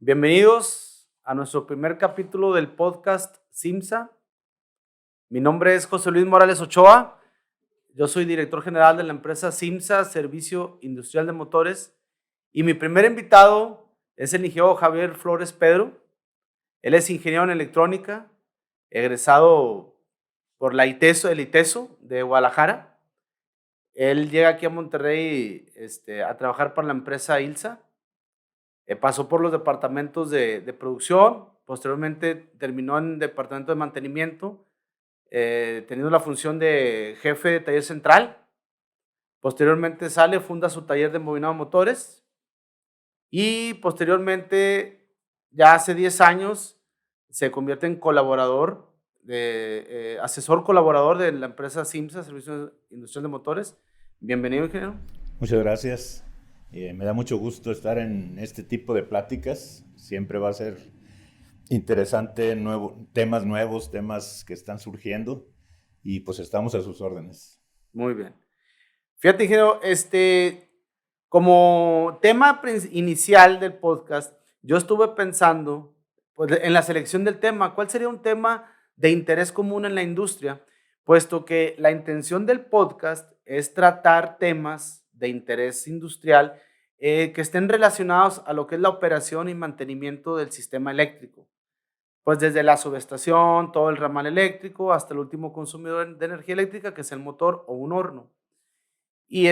Bienvenidos a nuestro primer capítulo del podcast SIMSA. Mi nombre es José Luis Morales Ochoa. Yo soy director general de la empresa SIMSA, Servicio Industrial de Motores. Y mi primer invitado es el ingeniero Javier Flores Pedro. Él es ingeniero en electrónica, egresado por la ITESO, el ITESO de Guadalajara. Él llega aquí a Monterrey a trabajar para la empresa ILSA. Pasó por los departamentos de producción, posteriormente terminó en el departamento de mantenimiento, teniendo la función de jefe de taller central. Posteriormente funda su taller de embobinado de motores y posteriormente, ya hace 10 años, se convierte en asesor colaborador de la empresa SIMSA, Servicio Industrial de Motores. Bienvenido, ingeniero. Muchas gracias. Me da mucho gusto estar en este tipo de pláticas. Siempre va a ser interesante, temas nuevos, temas que están surgiendo y pues estamos a sus órdenes. Muy bien. Fíjate, ingeniero, como tema inicial del podcast, yo estuve pensando pues, en la selección del tema. ¿Cuál sería un tema de interés común en la industria? Puesto que la intención del podcast es tratar temas de interés industrial que estén relacionados a lo que es la operación y mantenimiento del sistema eléctrico. Pues desde la subestación, todo el ramal eléctrico, hasta el último consumidor de energía eléctrica, que es el motor o un horno. Y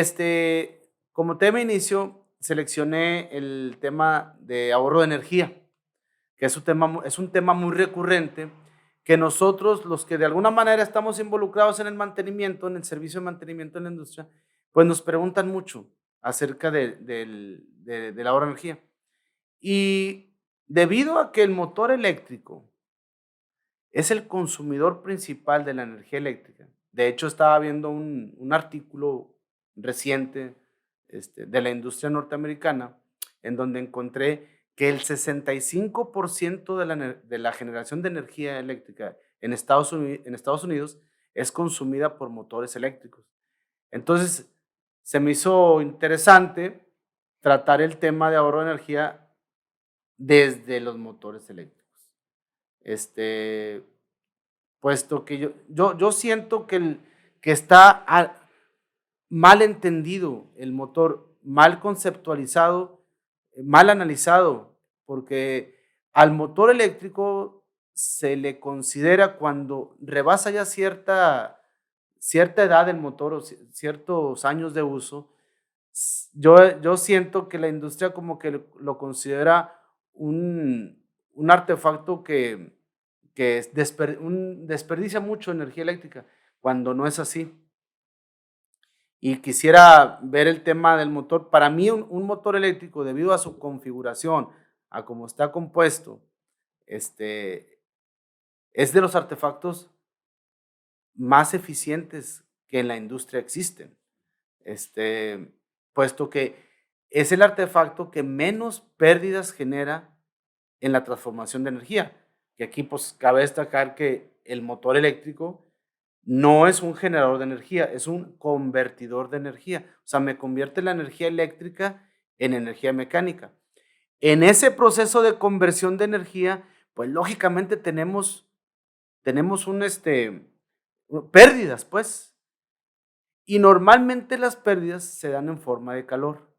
como tema inicio, seleccioné el tema de ahorro de energía, que es un tema muy recurrente, que nosotros, los que de alguna manera estamos involucrados en el mantenimiento, en el servicio de mantenimiento en la industria, pues nos preguntan mucho acerca del ahorro de energía. Y debido a que el motor eléctrico es el consumidor principal de la energía eléctrica, de hecho estaba viendo un artículo reciente de la industria norteamericana, en donde encontré que el 65% de la generación de energía eléctrica en Estados Unidos es consumida por motores eléctricos. Entonces, se me hizo interesante tratar el tema de ahorro de energía desde los motores eléctricos. Puesto que yo siento que está mal entendido el motor, mal conceptualizado, mal analizado, porque al motor eléctrico se le considera cuando rebasa ya cierta edad del motor o ciertos años de uso. Yo siento que la industria como que lo considera un artefacto que desperdicia mucho energía eléctrica, cuando no es así. Y quisiera ver el tema del motor. Para mí, un motor eléctrico, debido a su configuración, a cómo está compuesto, es de los artefactos más eficientes que en la industria existen. Puesto que es el artefacto que menos pérdidas genera en la transformación de energía. Que aquí pues cabe destacar que el motor eléctrico no es un generador de energía, es un convertidor de energía. O sea, me convierte la energía eléctrica en energía mecánica. En ese proceso de conversión de energía, pues lógicamente tenemos pérdidas, pues. Y normalmente las pérdidas se dan en forma de calor.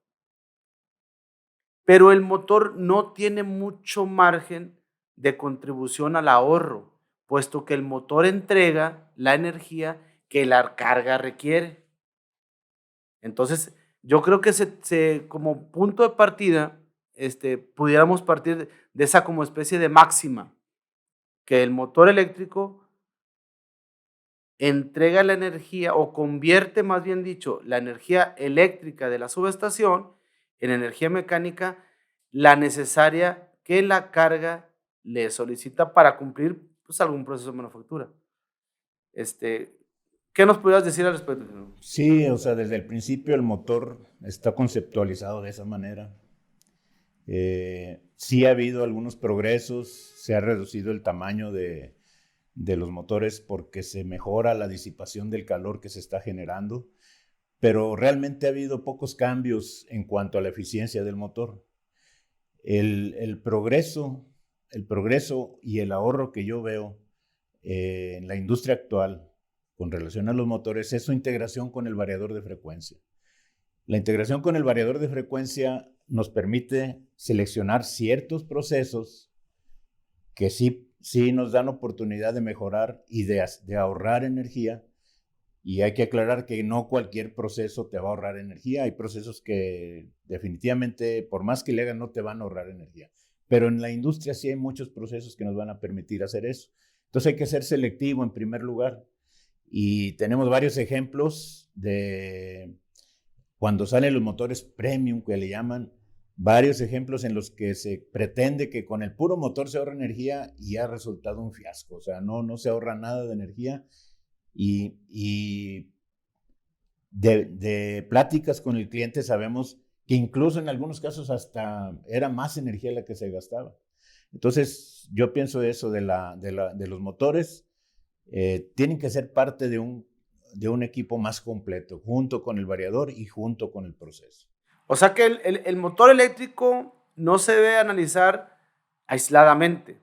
Pero el motor no tiene mucho margen de contribución al ahorro, puesto que el motor entrega la energía que la carga requiere. Entonces, yo creo que como punto de partida, pudiéramos partir de esa como especie de máxima, que el motor eléctrico entrega la energía o convierte, más bien dicho, la energía eléctrica de la subestación en energía mecánica, la necesaria que la carga le solicita para cumplir pues, algún proceso de manufactura. ¿Qué nos pudieras decir al respecto? Sí, o sea, desde el principio el motor está conceptualizado de esa manera. Sí ha habido algunos progresos, se ha reducido el tamaño de los motores porque se mejora la disipación del calor que se está generando, pero realmente ha habido pocos cambios en cuanto a la eficiencia del motor. El progreso y el ahorro que yo veo en la industria actual con relación a los motores es su integración con el variador de frecuencia. La integración con el variador de frecuencia nos permite seleccionar ciertos procesos que sí nos dan oportunidad de mejorar y de ahorrar energía. Y hay que aclarar que no cualquier proceso te va a ahorrar energía. Hay procesos que definitivamente, por más que le hagan, no te van a ahorrar energía. Pero en la industria sí hay muchos procesos que nos van a permitir hacer eso. Entonces hay que ser selectivo en primer lugar. Y tenemos varios ejemplos de cuando salen los motores premium, que le llaman, varios ejemplos en los que se pretende que con el puro motor se ahorra energía y ha resultado un fiasco. O sea, no se ahorra nada de energía. Y de pláticas con el cliente sabemos que incluso en algunos casos hasta era más energía la que se gastaba. Entonces yo pienso eso de los motores, tienen que ser parte de un equipo más completo, junto con el variador y junto con el proceso. O sea que el motor eléctrico no se debe analizar aisladamente.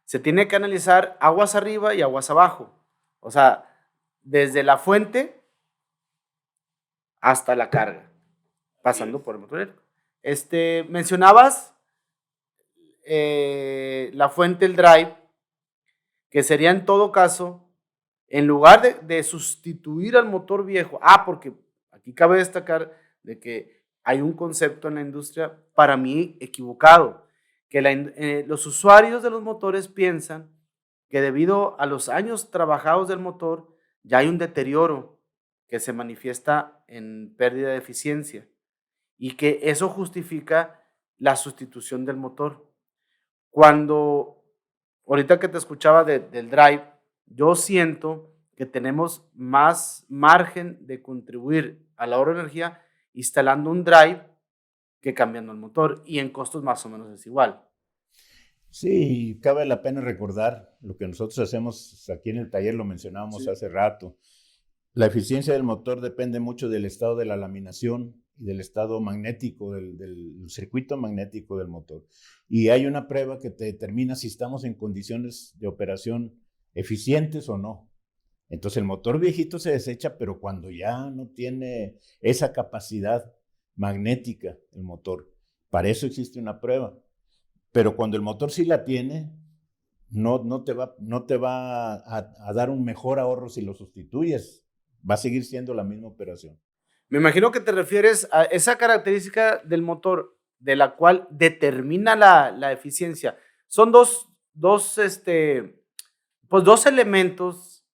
Se tiene que analizar aguas arriba y aguas abajo. O sea, desde la fuente hasta la carga, pasando por el motor eléctrico. Mencionabas la fuente, el drive, que sería en todo caso, en lugar de sustituir al motor viejo, porque aquí cabe destacar de que hay un concepto en la industria, para mí, equivocado, que los usuarios de los motores piensan que debido a los años trabajados del motor, ya hay un deterioro que se manifiesta en pérdida de eficiencia y que eso justifica la sustitución del motor. Cuando, ahorita que te escuchaba del drive, yo siento que tenemos más margen de contribuir al ahorro de energía instalando un drive que cambiando el motor, y en costos más o menos es igual. Sí, cabe la pena recordar lo que nosotros hacemos aquí en el taller, lo mencionábamos hace rato. La eficiencia del motor depende mucho del estado de la laminación y del estado magnético, del circuito magnético del motor. Y hay una prueba que te determina si estamos en condiciones de operación eficientes o no. Entonces el motor viejito se desecha, pero cuando ya no tiene esa capacidad magnética el motor, para eso existe una prueba. Pero cuando el motor sí la tiene, no te va a dar un mejor ahorro si lo sustituyes. Va a seguir siendo la misma operación. Me imagino que te refieres a esa característica del motor de la cual determina la eficiencia. Son dos elementos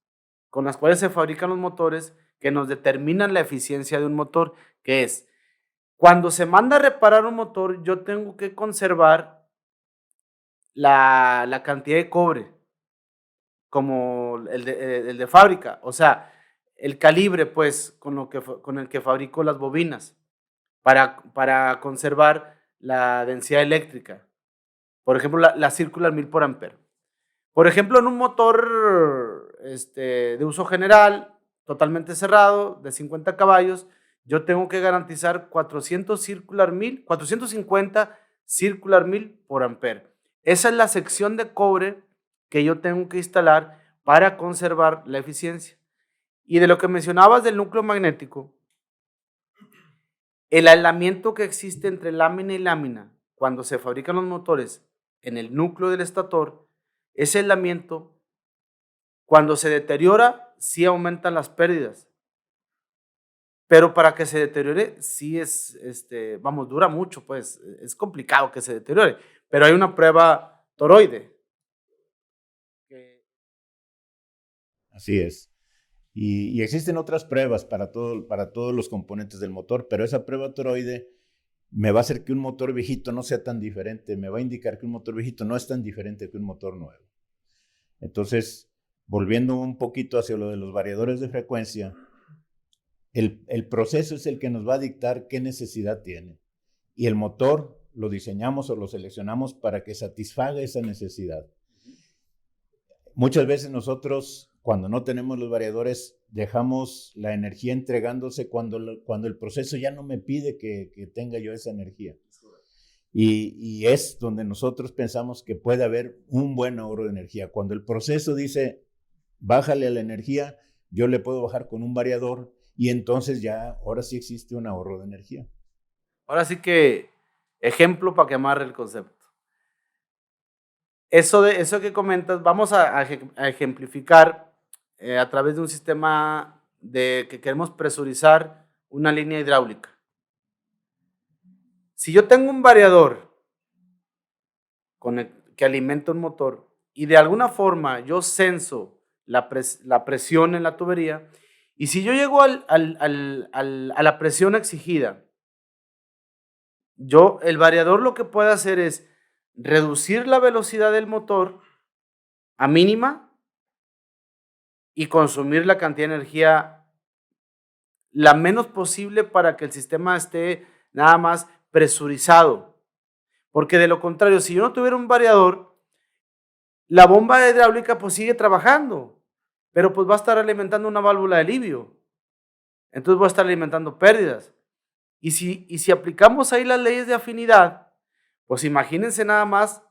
con los cuales se fabrican los motores que nos determinan la eficiencia de un motor, que es, cuando se manda a reparar un motor, yo tengo que conservar la cantidad de cobre, como el de fábrica, o sea, el calibre, pues, con el que fabrico las bobinas, para conservar la densidad eléctrica. Por ejemplo, la circular 1000 por ampere. Por ejemplo, en un motor de uso general, totalmente cerrado, de 50 caballos, yo tengo que garantizar 450 circular 1000 por ampere. Esa es la sección de cobre que yo tengo que instalar para conservar la eficiencia. Y de lo que mencionabas del núcleo magnético, el aislamiento que existe entre lámina y lámina cuando se fabrican los motores en el núcleo del estator, ese aislamiento, cuando se deteriora, sí aumentan las pérdidas. Pero para que se deteriore, sí dura mucho, pues, es complicado que se deteriore. Pero hay una prueba toroide. Así es. Y existen otras pruebas para todos los componentes del motor, pero esa prueba toroide me va a hacer que un motor viejito no sea tan diferente, me va a indicar que un motor viejito no es tan diferente que un motor nuevo. Entonces, volviendo un poquito hacia lo de los variadores de frecuencia, el proceso es el que nos va a dictar qué necesidad tiene. Y el motor lo diseñamos o lo seleccionamos para que satisfaga esa necesidad. Muchas veces nosotros, cuando no tenemos los variadores, dejamos la energía entregándose cuando el proceso ya no me pide que tenga yo esa energía. Y es donde nosotros pensamos que puede haber un buen ahorro de energía. Cuando el proceso dice, bájale a la energía, yo le puedo bajar con un variador y entonces ya, ahora sí existe un ahorro de energía. Ahora sí que, ejemplo para que amarre el concepto. Eso que comentas, vamos a ejemplificar a través de un sistema de que queremos presurizar una línea hidráulica. Si yo tengo un variador que alimenta un motor y de alguna forma yo censo la presión en la tubería, y si yo llego a la presión exigida, el variador lo que puede hacer es reducir la velocidad del motor a mínima y consumir la cantidad de energía la menos posible para que el sistema esté nada más presurizado. Porque de lo contrario, si yo no tuviera un variador, la bomba hidráulica pues sigue trabajando, pero pues va a estar alimentando una válvula de alivio. Entonces va a estar alimentando pérdidas. Y si aplicamos ahí las leyes de afinidad, pues imagínense nada más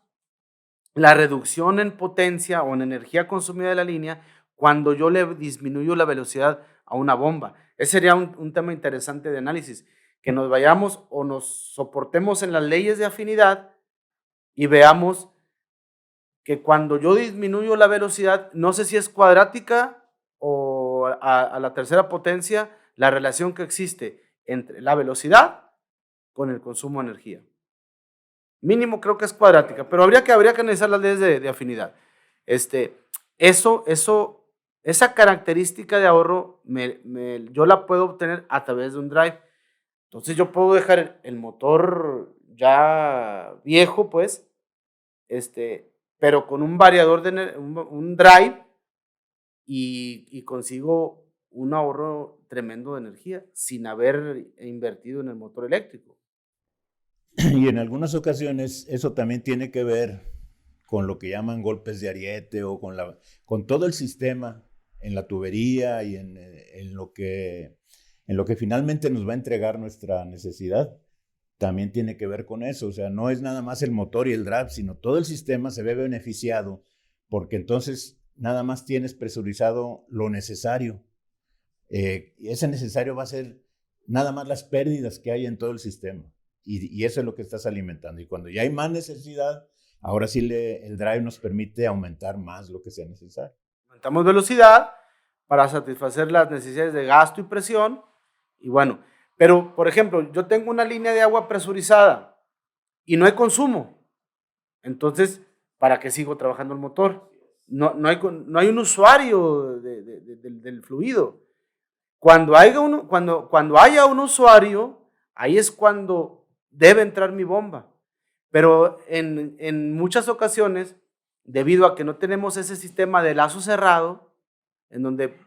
la reducción en potencia o en energía consumida de la línea cuando yo le disminuyo la velocidad a una bomba. Ese sería un tema interesante de análisis, que nos vayamos o nos soportemos en las leyes de afinidad y veamos que cuando yo disminuyo la velocidad, no sé si es cuadrática o a la tercera potencia, la relación que existe entre la velocidad con el consumo de energía. Mínimo creo que es cuadrática, pero habría que analizar las leyes de afinidad. Esa característica de ahorro yo la puedo obtener a través de un drive. Entonces yo puedo dejar el motor ya viejo, pues, pero con un variador, un drive, y consigo un ahorro tremendo de energía sin haber invertido en el motor eléctrico. Y en algunas ocasiones eso también tiene que ver con lo que llaman golpes de ariete o con todo el sistema en la tubería y en lo que finalmente nos va a entregar nuestra necesidad. También tiene que ver con eso. O sea, no es nada más el motor y el drive, sino todo el sistema se ve beneficiado porque entonces nada más tienes presurizado lo necesario. Y ese necesario va a ser nada más las pérdidas que hay en todo el sistema. Y eso es lo que estás alimentando. Y cuando ya hay más necesidad, ahora sí el drive nos permite aumentar más lo que sea necesario. Aumentamos velocidad para satisfacer las necesidades de gasto y presión. Y bueno, pero por ejemplo, yo tengo una línea de agua presurizada y no hay consumo. Entonces, ¿para qué sigo trabajando el motor? No hay un usuario del fluido. Cuando haya un usuario, ahí es cuando debe entrar mi bomba. Pero en muchas ocasiones, debido a que no tenemos ese sistema de lazo cerrado, en donde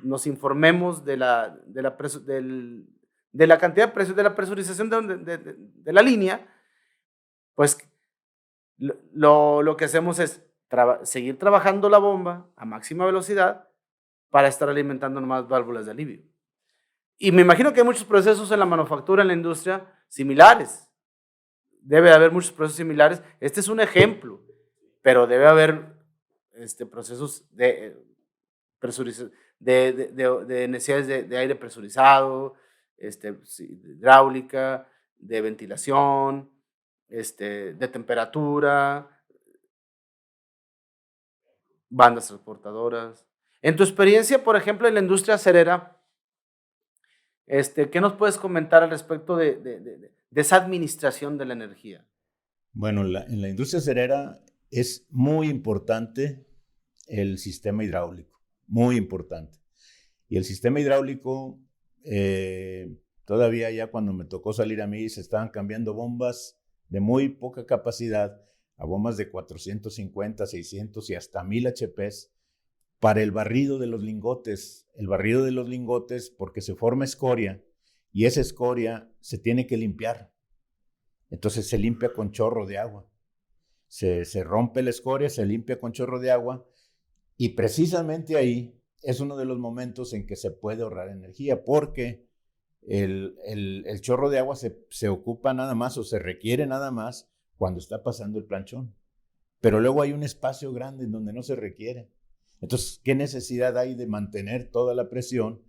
nos informemos de la cantidad de presión, de la presurización de la línea, pues lo que hacemos es seguir trabajando la bomba a máxima velocidad para estar alimentando más válvulas de alivio. Y me imagino que hay muchos procesos en la manufactura, en la industria, similares. Debe haber muchos procesos similares. Este es un ejemplo, pero debe haber procesos de necesidades de aire presurizado, de hidráulica, de ventilación, de temperatura, bandas transportadoras. En tu experiencia, por ejemplo, en la industria acerera, ¿qué nos puedes comentar al respecto de esa administración de la energía? Bueno, en la industria acerera es muy importante el sistema hidráulico, muy importante. Y el sistema hidráulico, todavía ya cuando me tocó salir a mí, se estaban cambiando bombas de muy poca capacidad a bombas de 450, 600 y hasta 1000 HPs para el barrido de los lingotes. El barrido de los lingotes porque se forma escoria y esa escoria se tiene que limpiar. Entonces se limpia con chorro de agua. Se rompe la escoria, se limpia con chorro de agua y precisamente ahí es uno de los momentos en que se puede ahorrar energía porque el chorro de agua se ocupa nada más o se requiere nada más cuando está pasando el planchón. Pero luego hay un espacio grande en donde no se requiere. Entonces, ¿qué necesidad hay de mantener toda la presión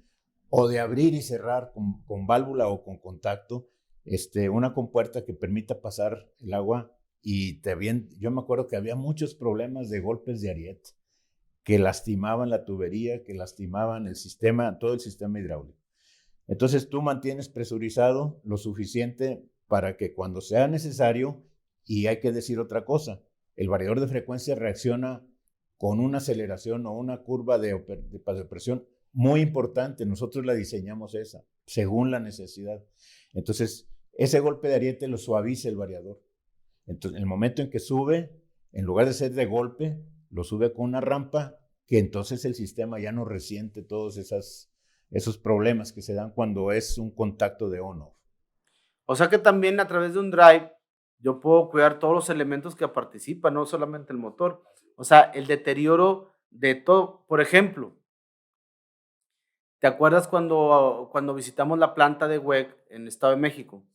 o de abrir y cerrar con válvula o con contacto una compuerta que permita pasar el agua? Yo me acuerdo que había muchos problemas de golpes de ariete que lastimaban la tubería, que lastimaban el sistema, todo el sistema hidráulico. Entonces tú mantienes presurizado lo suficiente para que cuando sea necesario, y hay que decir otra cosa, el variador de frecuencia reacciona con una aceleración o una curva de presión muy importante. Nosotros la diseñamos esa, según la necesidad. Entonces, ese golpe de ariete lo suaviza el variador. Entonces, en el momento en que sube, en lugar de ser de golpe, lo sube con una rampa, que entonces el sistema ya no resiente todos esos problemas que se dan cuando es un contacto de on-off. O sea que también a través de un drive yo puedo cuidar todos los elementos que participan, no solamente el motor. O sea, el deterioro de todo. Por ejemplo, ¿te acuerdas cuando visitamos la planta de WEC en el Estado de México?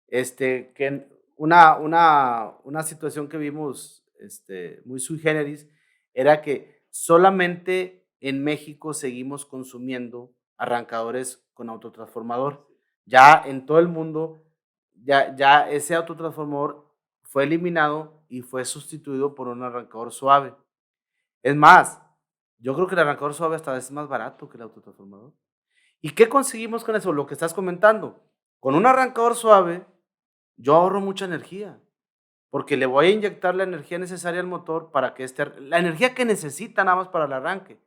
Que una situación que vimos muy sui generis era que solamente en México seguimos consumiendo arrancadores con autotransformador. Ya en todo el mundo, ya ese autotransformador fue eliminado y fue sustituido por un arrancador suave. Es más, yo creo que el arrancador suave hasta es más barato que el autotransformador. ¿Y qué conseguimos con eso? Lo que estás comentando. Con un arrancador suave, yo ahorro mucha energía, porque le voy a inyectar la energía necesaria al motor para que la energía que necesita nada más para el arranque,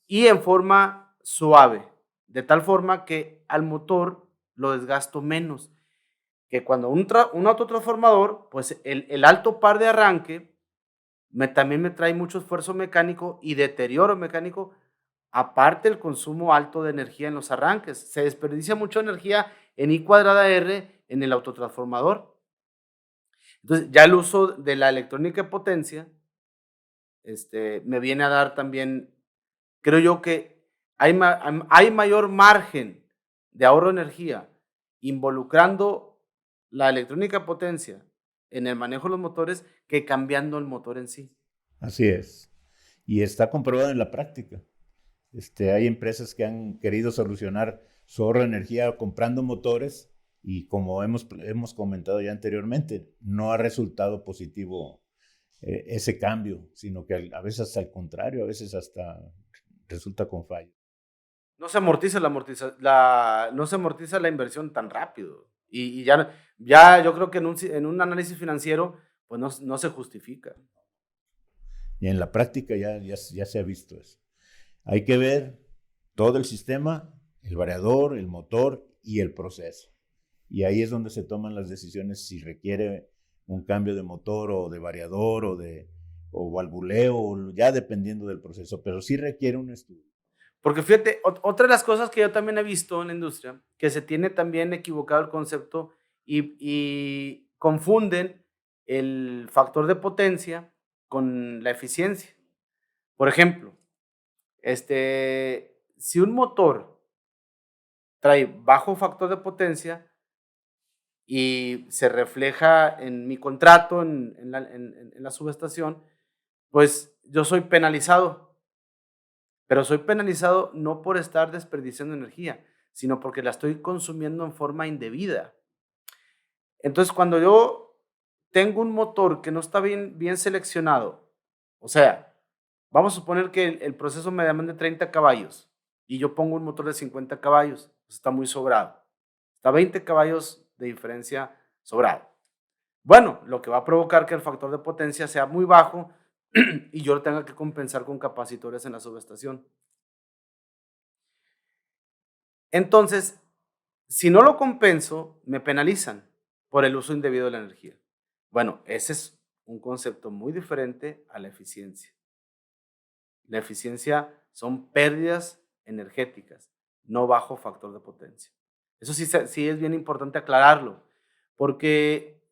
y en forma suave, de tal forma que al motor lo desgasto menos, que cuando un autotransformador, pues el alto par de arranque también me trae mucho esfuerzo mecánico y deterioro mecánico, aparte el consumo alto de energía en los arranques. Se desperdicia mucha energía en I cuadrada R en el autotransformador. Entonces, ya el uso de la electrónica de potencia me viene a dar también, creo yo que hay mayor margen de ahorro de energía involucrando la electrónica de potencia en el manejo de los motores que cambiando el motor en sí. Así es. Y está comprobado en la práctica. Hay empresas que han querido solucionar su ahorro de energía comprando motores y como hemos comentado ya anteriormente, no ha resultado positivo ese cambio, sino que a veces hasta al contrario, a veces hasta resulta con fallo. No se amortiza no se amortiza la inversión tan rápido. Y ya yo creo que en un análisis financiero, pues no se justifica. Y en la práctica ya se ha visto eso. Hay que ver todo el sistema, el variador, el motor y el proceso. Y ahí es donde se toman las decisiones si requiere un cambio de motor o de variador o valvuleo, ya dependiendo del proceso, pero sí requiere un estudio. Porque fíjate, otra de las cosas que yo también he visto en la industria, que se tiene también equivocado el concepto y confunden el factor de potencia con la eficiencia. Por ejemplo, si un motor trae bajo factor de potencia y se refleja en mi contrato, en la subestación, pues yo soy penalizado. Pero soy penalizado no por estar desperdiciando energía, sino porque la estoy consumiendo en forma indebida. Entonces, cuando yo tengo un motor que no está bien seleccionado, o sea, vamos a suponer que el proceso me demanda 30 caballos y yo pongo un motor de 50 caballos, pues está muy sobrado. Está 20 caballos de diferencia sobrado. Bueno, lo que va a provocar que el factor de potencia sea muy bajo y yo lo tenga que compensar con capacitores en la subestación. Entonces, si no lo compenso, me penalizan por el uso indebido de la energía. Bueno, ese es un concepto muy diferente a la eficiencia. La eficiencia son pérdidas energéticas, no bajo factor de potencia. Eso sí es bien importante aclararlo, porque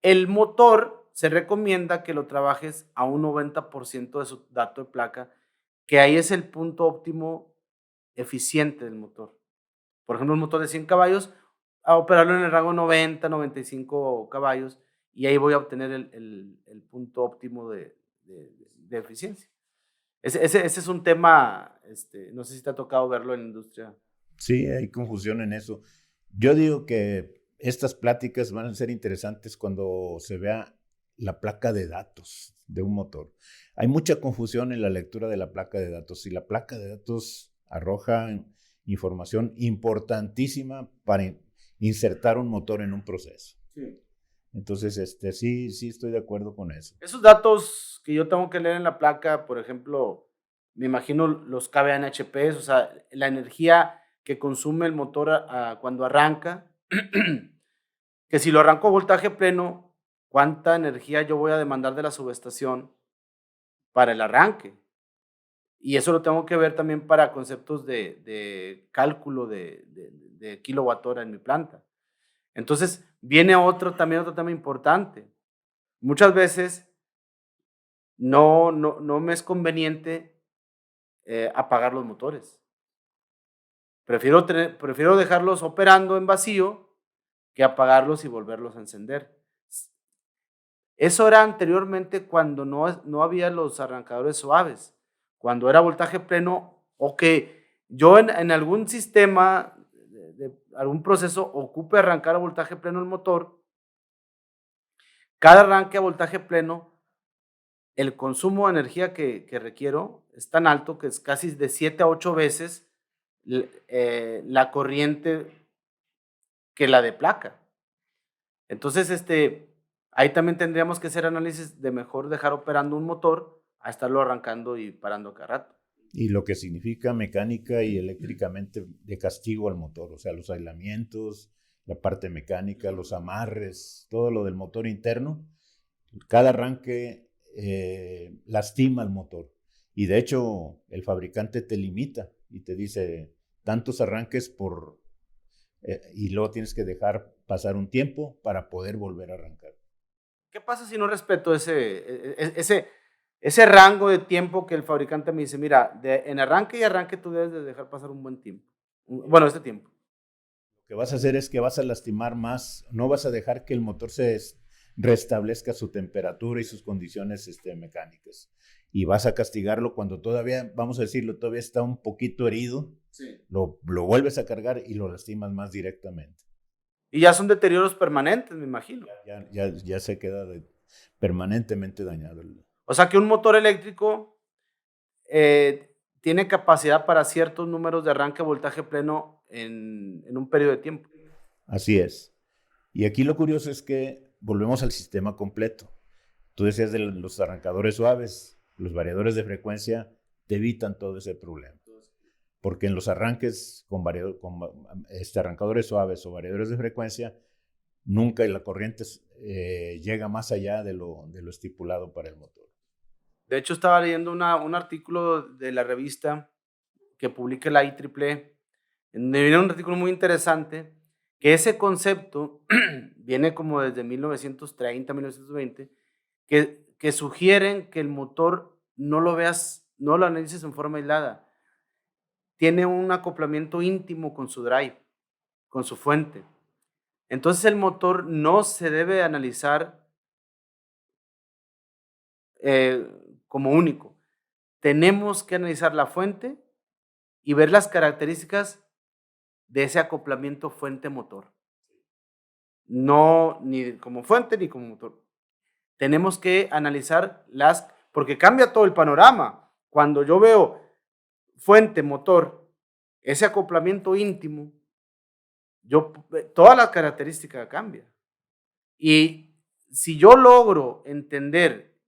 el motor se recomienda que lo trabajes a un 90% de su dato de placa, que ahí es el punto óptimo eficiente del motor. Por ejemplo, un motor de 100 caballos, a operarlo en el rango 90, 95 caballos, y ahí voy a obtener el punto óptimo de eficiencia. Ese es un tema, no sé si te ha tocado verlo en la industria. Sí, hay confusión en eso. Yo digo que estas pláticas van a ser interesantes cuando se vea la placa de datos de un motor. Hay mucha confusión en la lectura de la placa de datos y la placa de datos arroja información importantísima para insertar un motor en un proceso. Sí. Entonces, sí estoy de acuerdo con eso. Esos datos que yo tengo que leer en la placa, por ejemplo, me imagino los kVNHPs, o sea, la energía que consume el motor cuando arranca, que si lo arranco a voltaje pleno, ¿cuánta energía yo voy a demandar de la subestación para el arranque? Y eso lo tengo que ver también para conceptos de cálculo de kilowatt hora en mi planta. Entonces, viene otro tema importante. Muchas veces no me es conveniente apagar los motores. Prefiero dejarlos operando en vacío que apagarlos y volverlos a encender. Eso era anteriormente cuando no había los arrancadores suaves. Cuando era voltaje pleno, o que yo en algún sistema, de algún proceso, ocupe arrancar a voltaje pleno el motor, cada arranque a voltaje pleno, el consumo de energía que requiero es tan alto que es casi de 7 a 8 veces la corriente que la de placa. Entonces, ahí también tendríamos que hacer análisis de mejor dejar operando un motor a estarlo arrancando y parando cada rato. Y lo que significa mecánica y eléctricamente de castigo al motor, o sea, los aislamientos, la parte mecánica, los amarres, todo lo del motor interno. Cada arranque lastima al motor. Y de hecho, el fabricante te limita y te dice tantos arranques y luego tienes que dejar pasar un tiempo para poder volver a arrancar. ¿Qué pasa si no respeto ese rango de tiempo que el fabricante me dice, mira, en arranque y arranque tú debes de dejar pasar un buen tiempo? Bueno, este tiempo. Lo que vas a hacer es que vas a lastimar más, no vas a dejar que el motor se restablezca su temperatura y sus condiciones mecánicas. Y vas a castigarlo cuando todavía, vamos a decirlo, todavía está un poquito herido, sí. Lo vuelves a cargar y lo lastimas más directamente. Y ya son deterioros permanentes, me imagino. Ya se queda permanentemente dañado. O sea que un motor eléctrico tiene capacidad para ciertos números de arranque a voltaje pleno en un periodo de tiempo. Así es. Y aquí lo curioso es que volvemos al sistema completo. Tú decías de los arrancadores suaves, los variadores de frecuencia te evitan todo ese problema. Porque en los arranques con arrancadores suaves o variadores de frecuencia, nunca la corriente llega más allá de lo estipulado para el motor. De hecho, estaba leyendo un artículo de la revista que publica la IEEE, donde viene un artículo muy interesante, que ese concepto viene como desde 1930, 1920, que sugieren que el motor no lo analices en forma aislada. Tiene un acoplamiento íntimo con su drive, con su fuente. Entonces el motor no se debe analizar como único. Tenemos que analizar la fuente y ver las características de ese acoplamiento fuente-motor. No ni como fuente ni como motor. Tenemos que analizar porque cambia todo el panorama. Cuando yo veo fuente, motor, ese acoplamiento íntimo, toda la característica cambia. Y si yo logro entender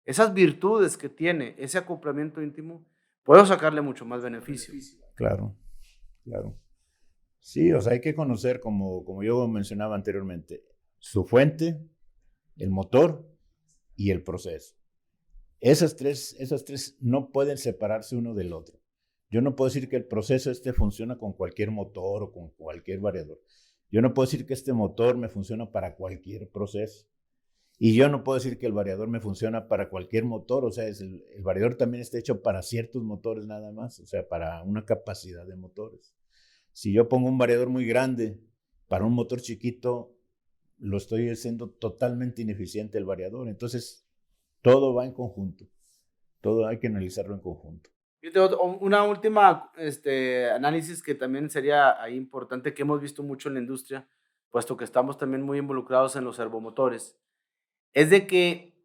esas virtudes que tiene ese acoplamiento íntimo, puedo sacarle mucho más beneficio. Claro. Sí, o sea, hay que conocer, como yo mencionaba anteriormente, su fuente, el motor y el proceso. Esas tres no pueden separarse uno del otro. Yo no puedo decir que el proceso funciona con cualquier motor o con cualquier variador. Yo no puedo decir que este motor me funciona para cualquier proceso. Y yo no puedo decir que el variador me funciona para cualquier motor, o sea, el variador también está hecho para ciertos motores nada más, o sea, para una capacidad de motores. Si yo pongo un variador muy grande para un motor chiquito, lo estoy haciendo totalmente ineficiente el variador. Entonces, todo va en conjunto, todo hay que analizarlo en conjunto. Yo tengo una última análisis que también sería ahí importante, que hemos visto mucho en la industria, puesto que estamos también muy involucrados en los servomotores, es de que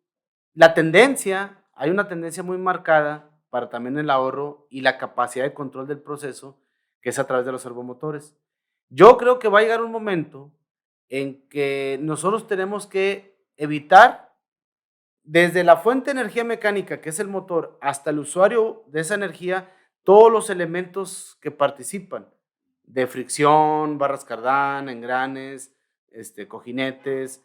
hay una tendencia muy marcada para también el ahorro y la capacidad de control del proceso, que es a través de los servomotores. Yo creo que va a llegar un momento en que nosotros tenemos que evitar, desde la fuente de energía mecánica, que es el motor, hasta el usuario de esa energía, todos los elementos que participan, de fricción, barras cardán, engranes, cojinetes.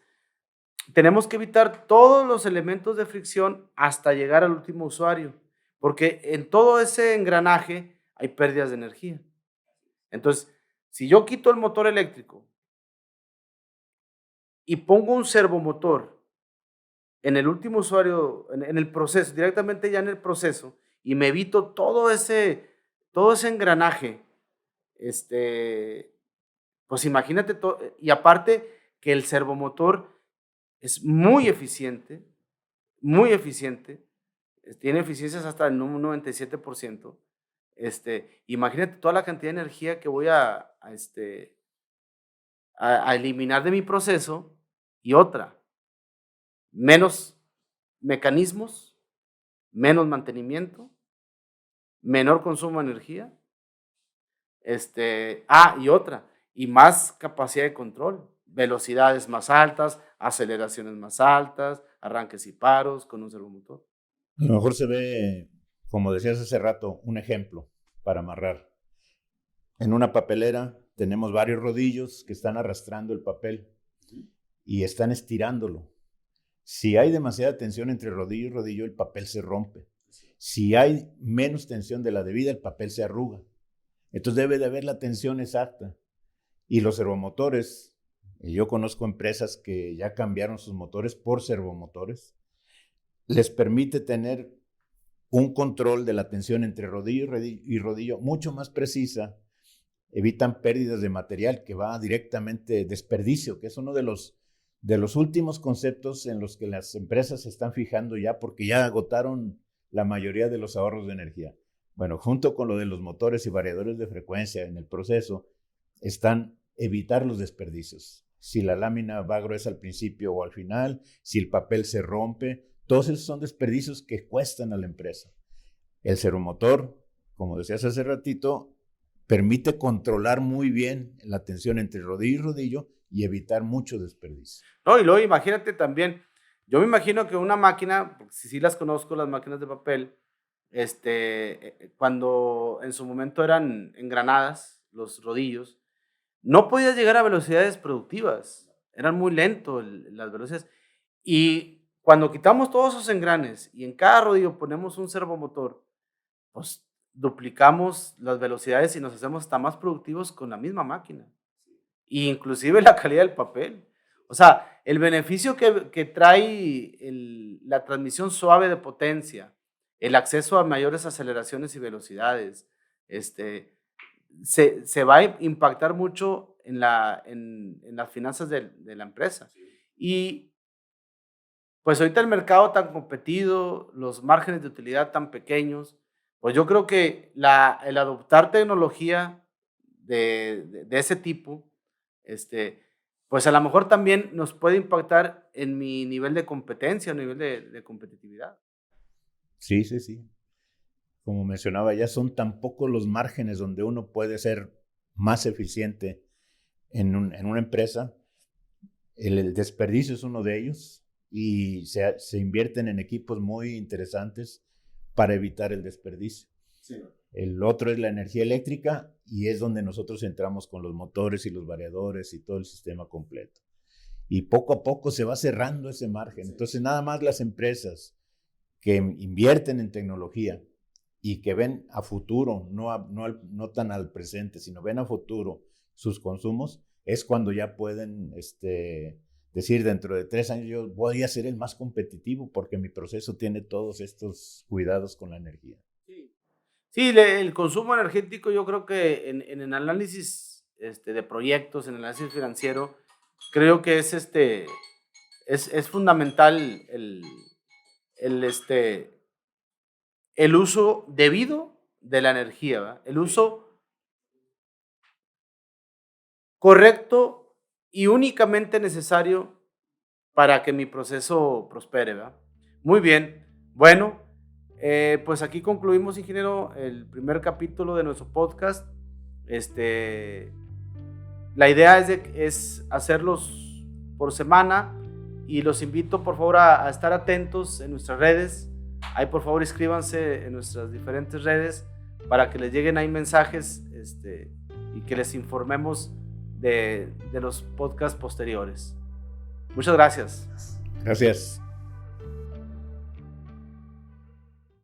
Tenemos que evitar todos los elementos de fricción hasta llegar al último usuario, porque en todo ese engranaje hay pérdidas de energía. Entonces, si yo quito el motor eléctrico y pongo un servomotor en el último usuario, en el proceso, directamente ya en el proceso, y me evito todo ese engranaje, pues imagínate, y aparte que el servomotor es muy eficiente, tiene eficiencias hasta en un 97%. Imagínate toda la cantidad de energía que voy a eliminar de mi proceso. Y otra, menos mecanismos, menos mantenimiento, menor consumo de energía. Y otra, y más capacidad de control, velocidades más altas, aceleraciones más altas, arranques y paros con un servomotor. A lo mejor se ve, como decías hace rato, un ejemplo para amarrar. En una papelera tenemos varios rodillos que están arrastrando el papel y están estirándolo. Si hay demasiada tensión entre rodillo y rodillo, el papel se rompe. Si hay menos tensión de la debida, el papel se arruga. Entonces debe de haber la tensión exacta. Y los servomotores, yo conozco empresas que ya cambiaron sus motores por servomotores, les permite tener un control de la tensión entre rodillo y rodillo mucho más precisa, evitan pérdidas de material que va directamente desperdicio, que es uno de los últimos conceptos en los que las empresas se están fijando ya porque ya agotaron la mayoría de los ahorros de energía. Bueno, junto con lo de los motores y variadores de frecuencia en el proceso, están evitar los desperdicios. Si la lámina va gruesa al principio o al final, si el papel se rompe, todos esos son desperdicios que cuestan a la empresa. El servomotor, como decías hace ratito, permite controlar muy bien la tensión entre rodillo y rodillo y evitar mucho desperdicio. No, y luego imagínate también, yo me imagino que una máquina, si sí las conozco, las máquinas de papel, cuando en su momento eran engranadas, los rodillos, no podías llegar a velocidades productivas, eran muy lentos las velocidades. Y cuando quitamos todos esos engranes y en cada rodillo ponemos un servomotor, pues duplicamos las velocidades y nos hacemos hasta más productivos con la misma máquina. E inclusive la calidad del papel. O sea, el beneficio que trae la transmisión suave de potencia, el acceso a mayores aceleraciones y velocidades, se va a impactar mucho en las finanzas de la empresa. Y pues ahorita el mercado tan competido, los márgenes de utilidad tan pequeños, pues yo creo que el adoptar tecnología de ese tipo, pues a lo mejor también nos puede impactar en mi nivel de competencia, nivel de competitividad. Sí, sí, sí. Como mencionaba, ya son tan pocos los márgenes donde uno puede ser más eficiente en una empresa. El desperdicio es uno de ellos y se invierten en equipos muy interesantes para evitar el desperdicio. Sí. El otro es la energía eléctrica y es donde nosotros entramos con los motores y los variadores y todo el sistema completo. Y poco a poco se va cerrando ese margen. Sí. Entonces, nada más las empresas que invierten en tecnología y que ven a futuro, no tan al presente, sino ven a futuro sus consumos, es cuando ya pueden decir, dentro de 3 años yo voy a ser el más competitivo porque mi proceso tiene todos estos cuidados con la energía. Sí, el consumo energético yo creo que en el análisis de proyectos, en el análisis financiero, creo que es fundamental el el uso debido de la energía, ¿verdad? El uso correcto y únicamente necesario para que mi proceso prospere, ¿verdad? Muy bien. Bueno, pues aquí concluimos, ingeniero, el primer capítulo de nuestro podcast. La idea es hacerlos por semana y los invito por favor a estar atentos en nuestras redes. Ahí por favor inscríbanse en nuestras diferentes redes para que les lleguen ahí mensajes y que les informemos de los podcasts posteriores. Muchas gracias. Gracias.